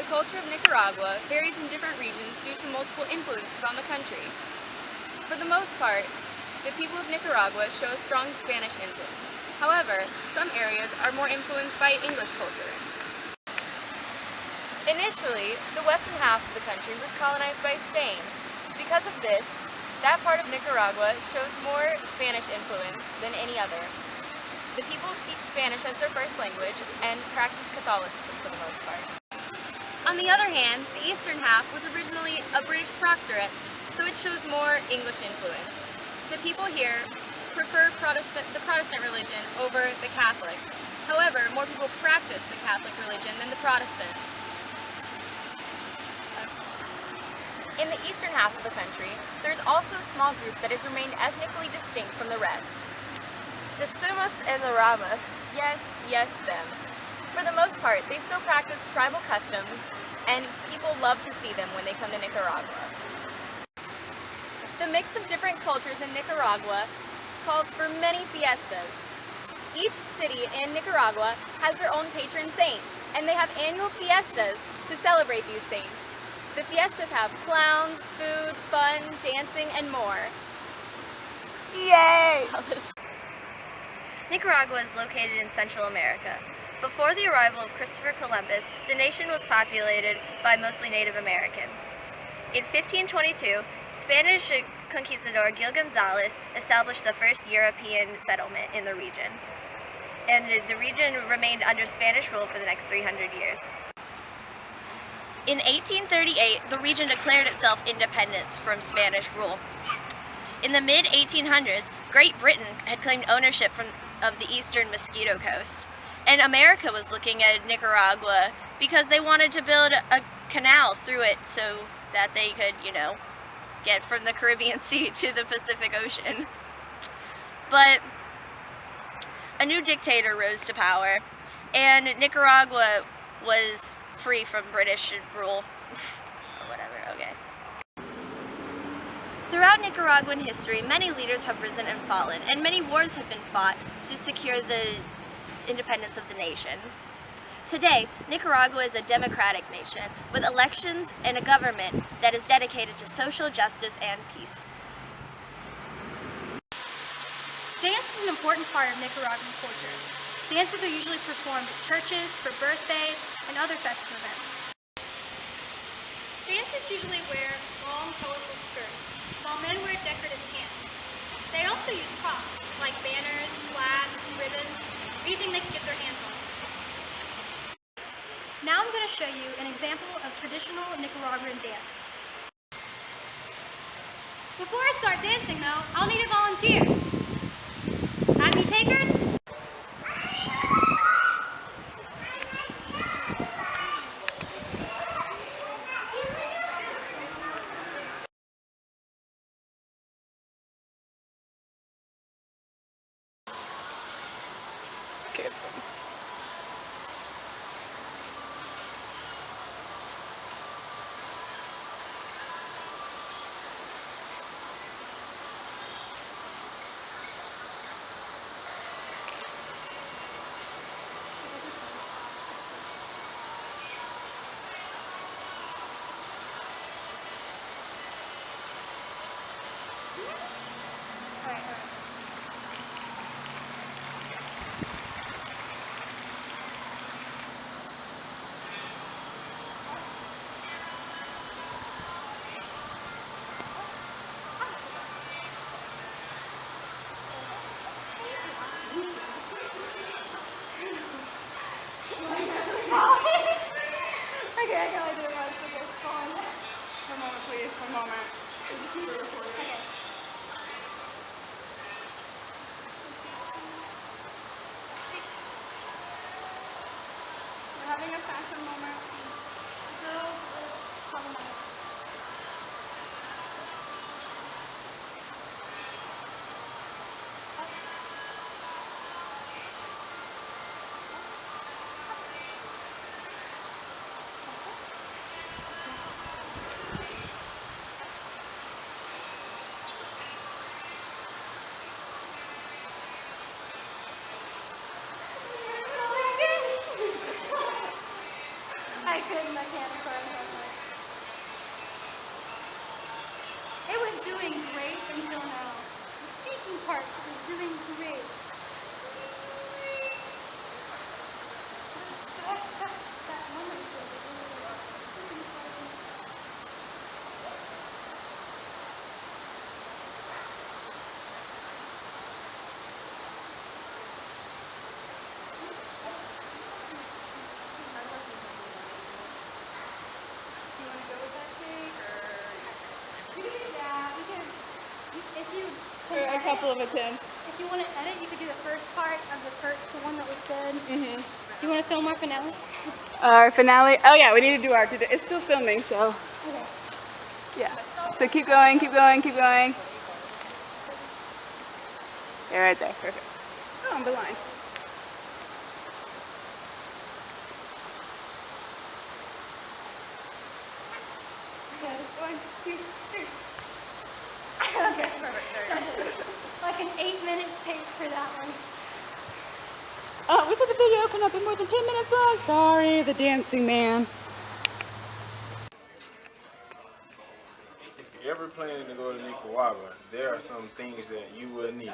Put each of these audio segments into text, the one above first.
the culture of Nicaragua varies in different regions due to multiple influences on the country. For the most part, the people of Nicaragua show a strong Spanish influence. However, some areas are more influenced by English culture. Initially, the western half of the country was colonized by Spain. Because of this, that part of Nicaragua shows more Spanish influence than any other. The people speak Spanish as their first language and practice Catholicism for the most part. On the other hand, the eastern half was originally a British protectorate, so it shows more English influence. The people here prefer the Protestant religion over the Catholic. However, more people practice the Catholic religion than the Protestant. In the eastern half of the country, there's also a small group that has remained ethnically distinct from the rest. The Sumas and the Ramas. Yes, them. For the most part, they still practice tribal customs, and people love to see them when they come to Nicaragua. The mix of different cultures in Nicaragua calls for many fiestas. Each city in Nicaragua has their own patron saint, and they have annual fiestas to celebrate these saints. The fiestas have clowns, food, fun, dancing, and more. Yay! Nicaragua is located in Central America. Before the arrival of Christopher Columbus, the nation was populated by mostly Native Americans. In 1522, Spanish conquistador Gil Gonzalez established the first European settlement in the region, and the region remained under Spanish rule for the next 300 years. In 1838, the region declared itself independence from Spanish rule. In the mid-1800s, Great Britain had claimed ownership of the eastern Mosquito Coast, and America was looking at Nicaragua because they wanted to build a canal through it so that they could, get from the Caribbean Sea to the Pacific Ocean. But a new dictator rose to power, and Nicaragua was free from British rule. Or whatever, okay. Throughout Nicaraguan history, many leaders have risen and fallen, and many wars have been fought to secure the independence of the nation. Today, Nicaragua is a democratic nation with elections and a government that is dedicated to social justice and peace. Dance is an important part of Nicaraguan culture. Dances are usually performed at churches, for birthdays, and other festive events. Dancers usually wear long, colorful skirts, while men wear decorative pants. They also use props, like banners, flags, ribbons, anything they can get their hands on. Now I'm going to show you an example of traditional Nicaraguan dance. Before I start dancing though, I'll need a volunteer. Have any takers? Okay, it's fine. Okay, I gotta do it right. Okay, hold on. One moment, please. One moment. We're recording. Okay. We're having a fashion moment. Girls, problematic. I couldn't. I can't record it. It was doing great until now. The speaking parts was doing great. That one was really A couple of attempts. If you want to edit, you could do the first part of the one that was good. Mm-hmm. Do you want to film our finale? Our finale. Oh yeah, we need to do our. It's still filming, so. Okay. Yeah. So keep going, keep going, keep going. Yeah, right there. Perfect. Oh, on the line. Okay, 1, 2, 3. Okay, perfect. Like an 8-minute tape for that one. We said the video cannot be more than 10 minutes long. Sorry, the dancing man. If you're ever planning to go to Nicaragua, there are some things that you will need.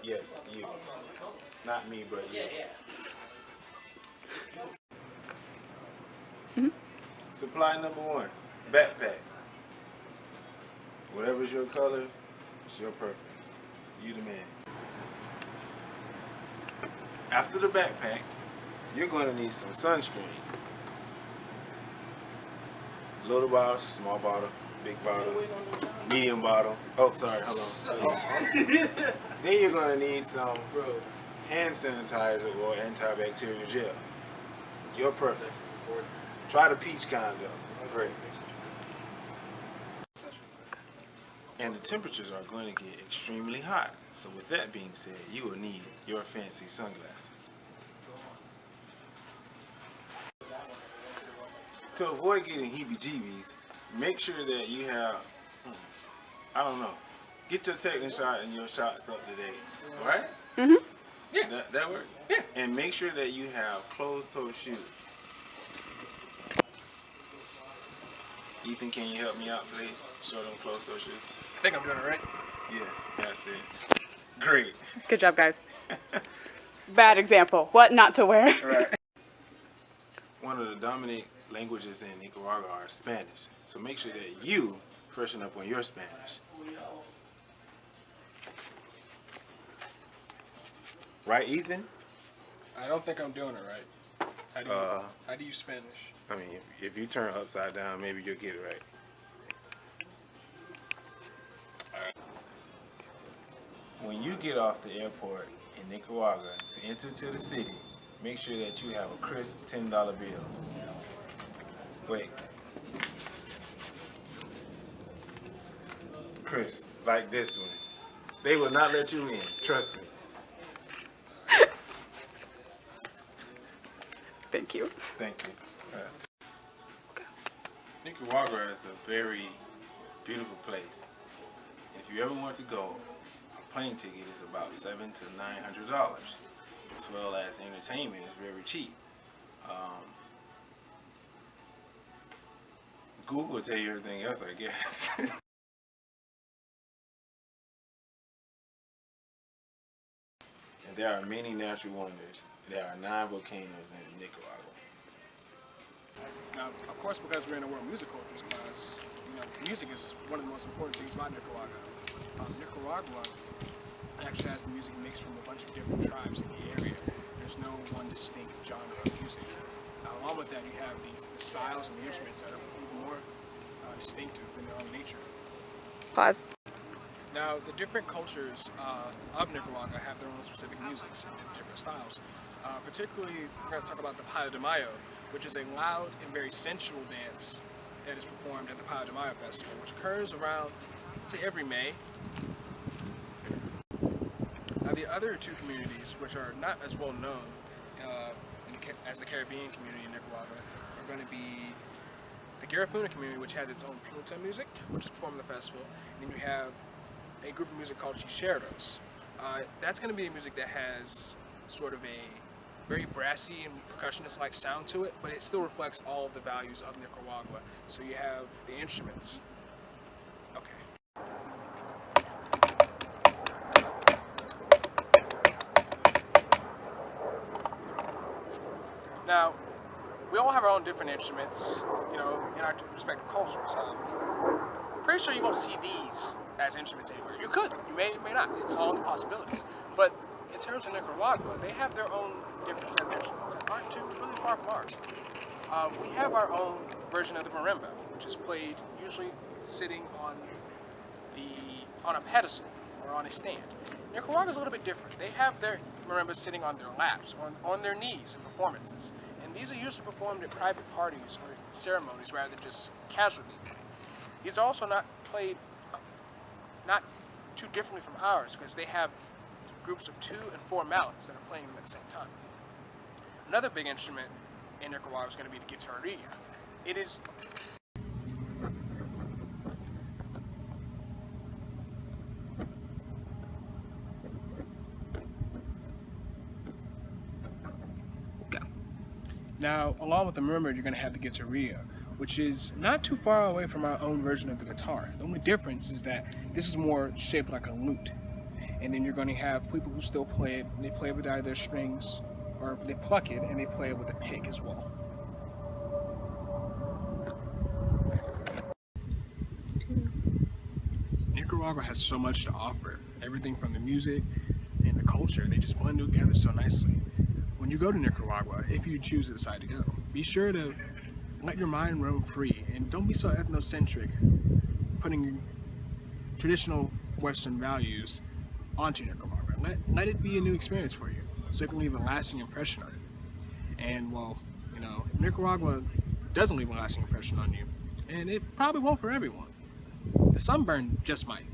Yes, you. Not me, but you. Supply number 1, backpack. Whatever's your color, it's your preference. You the man. After the backpack, you're going to need some sunscreen. Little bottle, small bottle, big bottle, medium bottle. Oh, sorry, hold on. Then you're going to need some hand sanitizer or antibacterial gel. Your preference. Try the peach kind though. It's great. And the temperatures are going to get extremely hot. So with that being said, you will need your fancy sunglasses. To avoid getting heebie-jeebies, make sure that you have, I don't know, get your technical shot and your shots up to date. All right? Mm-hmm. Yeah. That work? Yeah. And make sure that you have closed-toe shoes. Ethan, can you help me out, please? Show them closed-toe shoes. I think I'm doing it right. Yes, that's it. Great. Good job, guys. Bad example. What not to wear. Right. One of the dominant languages in Nicaragua are Spanish. So make sure that you freshen up on your Spanish. Right, Ethan? I don't think I'm doing it right. How do you Spanish? I mean, if you turn upside down, maybe you'll get it right. When you get off the airport in Nicaragua to enter to the city, make sure that you have a crisp $10 bill. Wait. Crisp, like this one. They will not let you in, trust me. Thank you. Thank you. Nicaragua is a very beautiful place. If you ever want to go, a plane ticket is about $700 to $900, as well as entertainment is very cheap. Google will tell you everything else, I guess. And there are many natural wonders. There are 9 volcanoes in Nicaragua. Now, of course, because we're in a world music cultures class, music is one of the most important things about Nicaragua. Nicaragua actually has the music mixed from a bunch of different tribes in the area. There's no one distinct genre of music. Along with that, you have the styles and the instruments that are even more distinctive in their own nature. Pause. Now, the different cultures of Nicaragua have their own specific musics and different styles. Particularly, we're going to talk about the Palo de Mayo, which is a loud and very sensual dance that is performed at the Palo de Mayo Festival, which occurs around, let's say, every May. Now, the other 2 communities, which are not as well known as the Caribbean community in Nicaragua, are going to be the Garifuna community, which has its own punta music, which is performed at the festival, and then you have a group of music called Chicheros. That's going to be a music that has sort of a very brassy and percussionist-like sound to it, but it still reflects all of the values of Nicaragua. So you have the instruments. Okay. Now, we all have our own different instruments, you know, in our respective cultures. Pretty sure you won't see these as instruments anywhere. You could, you may not. It's all the possibilities. But in terms of Nicaragua, they have their own different set of instruments that aren't too really far from ours. We have our own version of the marimba, which is played usually sitting on a pedestal or on a stand. Nicaragua's a little bit different. They have their marimbas sitting on their laps, on their knees in performances. And these are usually performed at private parties or ceremonies rather than just casually. These are also not played not too differently from ours because they have groups of 2 and 4 mallets that are playing them at the same time. Another big instrument in Nicaragua is going to be the guitarrilla. It is Now, along with the marimba, you're going to have the guitarrilla, which is not too far away from our own version of the guitar. The only difference is that this is more shaped like a lute. And then you're going to have people who still play it, and they play it with either their strings, or they pluck it, and they play it with a pick as well. Nicaragua has so much to offer. Everything from the music and the culture, they just blend together so nicely. When you go to Nicaragua, if you choose to decide to go, be sure to let your mind roam free and don't be so ethnocentric, putting traditional Western values onto Nicaragua. Let it be a new experience for you, so it can leave a lasting impression on you. And well, you know, if Nicaragua doesn't leave a lasting impression on you, and it probably won't for everyone, the sunburn just might.